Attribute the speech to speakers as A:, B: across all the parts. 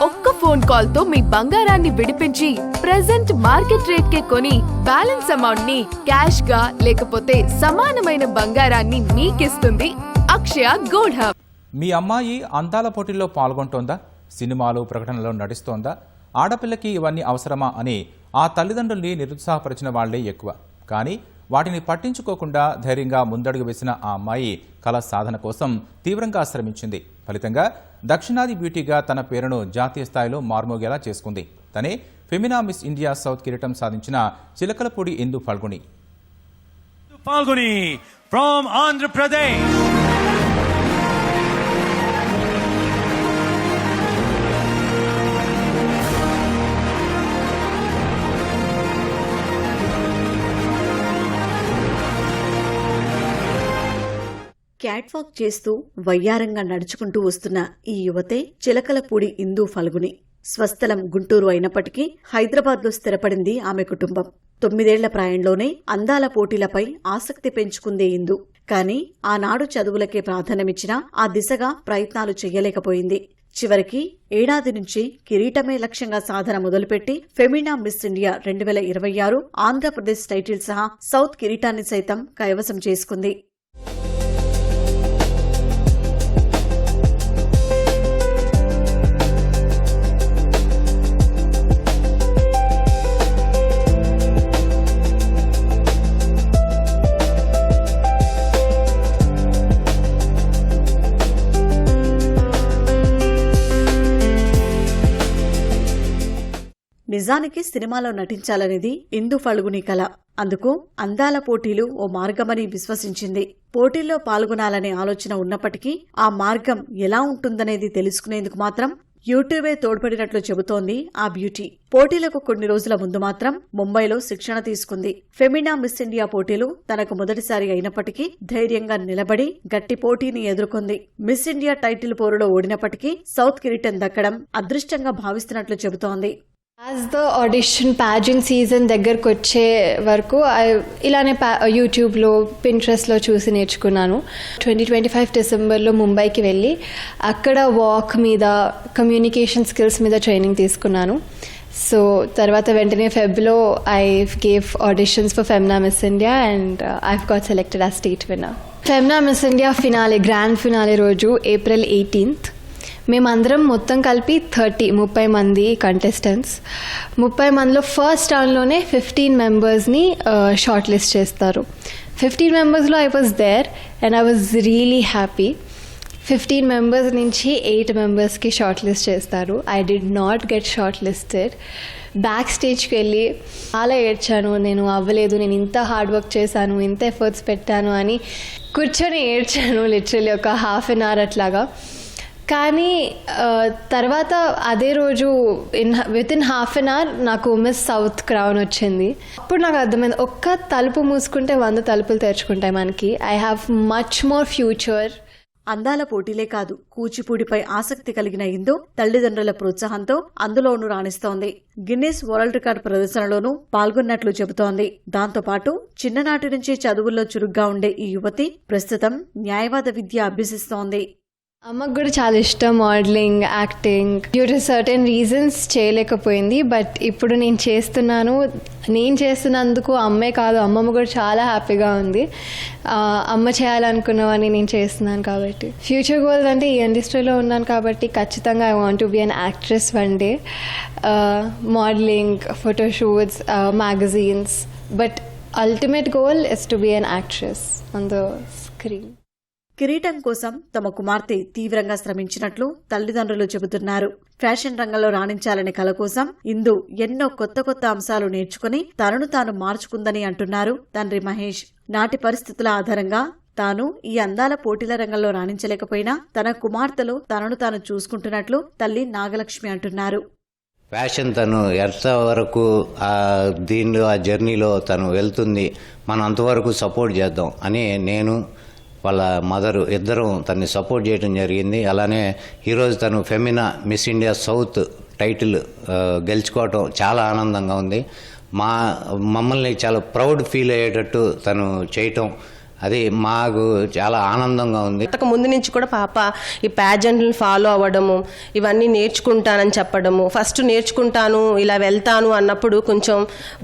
A: ఒక్క phone call తో మీ బంగారాన్ని విడిపించి ప్రెజెంట్ మార్కెట్ రేట్ కే కొని బ్యాలెన్స్ అమౌంట్ ని క్యాష్ గా లేకపోతే సమానమైన బంగారాన్ని మీకిస్తుంది అక్షయ గోల్డ్ హబ్.
B: మీ అమ్మాయి అందాల పోటీల్లో పాల్గొంటోందా? సినిమాలు ప్రకటనలో నడుస్తోందా? ఆడపిల్లకి ఇవన్నీ అవసరమా అని ఆ తల్లిదండ్రుల్ని నిరుత్సాహపరిచిన వాళ్లే ఎక్కువ. కానీ వాటిని పట్టించుకోకుండా ధైర్యంగా ముందడుగు వేసిన ఆ అమ్మాయి కళ సాధన కోసం తీవ్రంగా శ్రమించింది. ఫలితంగా దక్షిణాది బ్యూటీగా తన పేరును జాతీయ స్థాయిలో మార్మోగేలా చేసుకుంది. తనే ఫెమినా మిస్ ఇండియా సౌత్ కిరీటం సాధించిన Chilakalapudi Indu Phalguni.
C: From Andhra Pradesh.
D: Cat walk చేస్తూ వయ్యారంగా నడుచుకుంటూ వస్తున్న ఈ యువతే చిలకలపూడి ఇందు ఫల్గుని. స్వస్థలం గుంటూరు అయినప్పటికీ హైదరాబాద్లో స్థిరపడింది ఆమె కుటుంబం. 9 ఏళ్ల ప్రాయంలోనే అందాల పోటీలపై ఆసక్తి పెంచుకుందే ఇందు. కానీ ఆనాడు చదువులకే ప్రాధాన్యమిచ్చినా ఆ దిశగా ప్రయత్నాలు చెయ్యలేకపోయింది. చివరికి ఏడాది నుంచి కిరీటమే లక్ష్యంగా సాధన మొదలుపెట్టి Femina Miss India 2026 Andhra Pradesh title సహా సౌత్ కిరీటాన్ని సైతం కైవసం చేసుకుంది. నిజానికి సినిమాలో నటించాలనేది ఇందు ఫల్గుని కల. అందుకు అందాల పోటీలు ఓ మార్గమని విశ్వసించింది. పోటీల్లో పాల్గొనాలనే ఆలోచన ఉన్నప్పటికీ ఆ మార్గం ఎలా ఉంటుందనేది తెలుసుకునేందుకు మాత్రం యూట్యూబే తోడ్పడినట్లు చెబుతోంది ఆ బ్యూటీ. పోటీలకు కొన్ని రోజుల ముందు మాత్రం ముంబైలో శిక్షణ తీసుకుంది. ఫెమినా మిస్ ఇండియా పోటీలు తనకు మొదటిసారి అయినప్పటికీ ధైర్యంగా నిలబడి గట్టి పోటీని ఎదుర్కొంది. మిస్ ఇండియా టైటిల్ పోరులో ఓడినప్పటికీ సౌత్ కిరీటం దక్కడం అదృష్టంగా భావిస్తున్నట్లు చెబుతోంది.
E: As the audition pageant season దగ్గరకు వచ్చే వరకు ఇలానే యూట్యూబ్లో పింట్రెస్ట్లో చూసి నేర్చుకున్నాను. 2025 డిసెంబర్లో ముంబైకి వెళ్ళి అక్కడ వాక్ మీద కమ్యూనికేషన్ స్కిల్స్ మీద ట్రైనింగ్ తీసుకున్నాను. సో తర్వాత వెంటనే ఫెబ్లో I gave auditions for Femina Miss India and I've got selected as state winner. Femina Miss India finale, grand finale రోజు April 18th. మేమందరం మొత్తం కలిపి 30 మంది కంటెస్టెంట్స్. 30 మందిలో ఫస్ట్ రౌండ్లోనే 15 మెంబర్స్ని షార్ట్ లిస్ట్ చేస్తారు. 15 మెంబర్స్లో I was there and I was really happy. 15 members నుంచి 8 మెంబర్స్కి షార్ట్ లిస్ట్ చేస్తారు. I did not get short listed. Back స్టేజ్కి వెళ్ళి చాలా ఏడ్చాను. నేను అవ్వలేదు, నేను ఇంత హార్డ్ వర్క్ చేశాను, ఇంత ఎఫర్ట్స్ పెట్టాను అని కూర్చొని ఏడ్చాను లిటరలీ ఒక ½ an hour అట్లాగా. కానీ తర్వాత అదే రోజు వితిన్ ½ an hour నాకు మిస్ సౌత్ క్రౌన్ వచ్చింది. అప్పుడు నాకు అర్థమైంది, ఒక్క తలుపు మూసుకుంటే 100 తలుపులు తెరుచుకుంటాయి మనకి. I have much more future.
D: అందాల పోటీలే కాదు, కూచిపూడిపై ఆసక్తి కలిగిన ఇందు తల్లిదండ్రుల ప్రోత్సాహంతో అందులోనూ రాణిస్తోంది. గిన్నెస్ వరల్డ్ రికార్డ్ ప్రదర్శనలోనూ పాల్గొన్నట్లు చెబుతోంది. దాంతోపాటు చిన్ననాటి నుంచి చదువుల్లో చురుగ్గా ఉండే ఈ యువతి ప్రస్తుతం న్యాయవాద విద్య అభ్యసిస్తోంది.
E: అమ్మకు కూడా చాలా ఇష్టం modelling, acting. Due to certain reasons చేయలేకపోయింది. బట్ ఇప్పుడు నేను చేస్తున్నాను. నేను చేస్తున్నందుకు అమ్మే కాదు, అమ్మమ్మ కూడా చాలా హ్యాపీగా ఉంది. అమ్మ చేయాలనుకున్నవని నేను చేస్తున్నాను కాబట్టి. ఫ్యూచర్ గోల్స్ అంటే ఈ ఇండస్ట్రీలో ఉన్నాను కాబట్టి ఖచ్చితంగా I want to be an actress one day. Modelling, photoshoots, magazines. But ultimate goal is to be an actress on the screen.
D: కిరీటం కోసం తమ కుమార్తె తీవ్రంగా శ్రమించినట్లు తల్లిదండ్రులు చెబుతున్నారు. ఫ్యాషన్ రంగంలో రాణించాలనే కల కోసం ఇందు ఎన్నో కొత్త అంశాలు నేర్చుకుని తనను తాను మార్చుకుందని అంటున్నారు తండ్రి మహేష్. నాటి పరిస్థితుల ఆధారంగా తాను ఈ అందాల పోటీల రంగంలో రాణించలేకపోయినా తన కుమార్తెలో తనను తాను చూసుకుంటున్నట్లు తల్లి నాగలక్ష్మి అంటున్నారు.
F: ఫ్యాషన్ తను ఎంతవరకు దీనిలో ఆ జర్నీలో తను వెళ్తుంది, మనం అంతవరకు సపోర్ట్ చేద్దాం అని నేను వాళ్ళ మదరు ఇద్దరం తనని సపోర్ట్ చేయడం జరిగింది. అలానే ఈరోజు తను Femina Miss India south title గెలుచుకోవటం చాలా ఆనందంగా ఉంది. మమ్మల్ని చాలా ప్రౌడ్ ఫీల్ అయ్యేటట్టు తను చేయటం అది మాకు చాలా ఆనందంగా ఉంది.
G: అంతకు ముందు నుంచి కూడా పాప ఈ ప్యాజెంట్ని ఫాలో అవ్వడము, ఇవన్నీ నేర్చుకుంటానని చెప్పడము. ఫస్ట్ నేర్చుకుంటాను ఇలా వెళ్తాను అన్నప్పుడు కొంచెం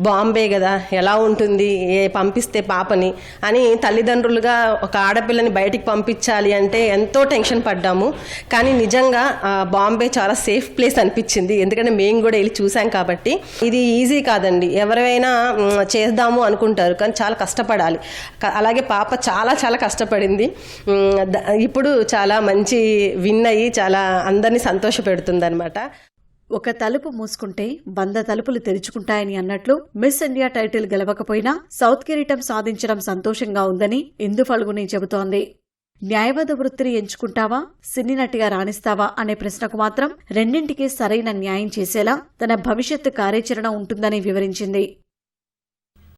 G: బాంబే కదా ఎలా ఉంటుంది పంపిస్తే పాపని అని తల్లిదండ్రులుగా ఒక ఆడపిల్లని బయటికి పంపించాలి అంటే ఎంతో టెన్షన్ పడ్డాము. కానీ నిజంగా బాంబే చాలా సేఫ్ ప్లేస్ అనిపించింది, ఎందుకంటే మేము కూడా వెళ్ళి చూసాం కాబట్టి. ఇది ఈజీ కాదండి, ఎవరైనా చేద్దాము అనుకుంటారు కానీ చాలా కష్టపడాలి. అలాగే పాప చాలా చాలా కష్టపడింది. ఇప్పుడు చాలా మంచి విన్ అయ్యి చాలా అందరినీ సంతోషపెడుతుంది అనమాట.
D: ఒక తలుపు మూసుకుంటే 100 తలుపులు తెరుచుకుంటాయని అన్నట్లు మిస్ ఇండియా టైటిల్ గెలవకపోయినా సౌత్ కిరీటం సాధించడం సంతోషంగా ఉందని ఇందు ఫల్గుని చెబుతోంది. న్యాయవాద వృత్తిని ఎంచుకుంటావా, సినీ నటిగా రాణిస్తావా అనే ప్రశ్నకు మాత్రం రెండింటికి సరైన న్యాయం చేసేలా తన భవిష్యత్తు కార్యాచరణ ఉంటుందని వివరించింది.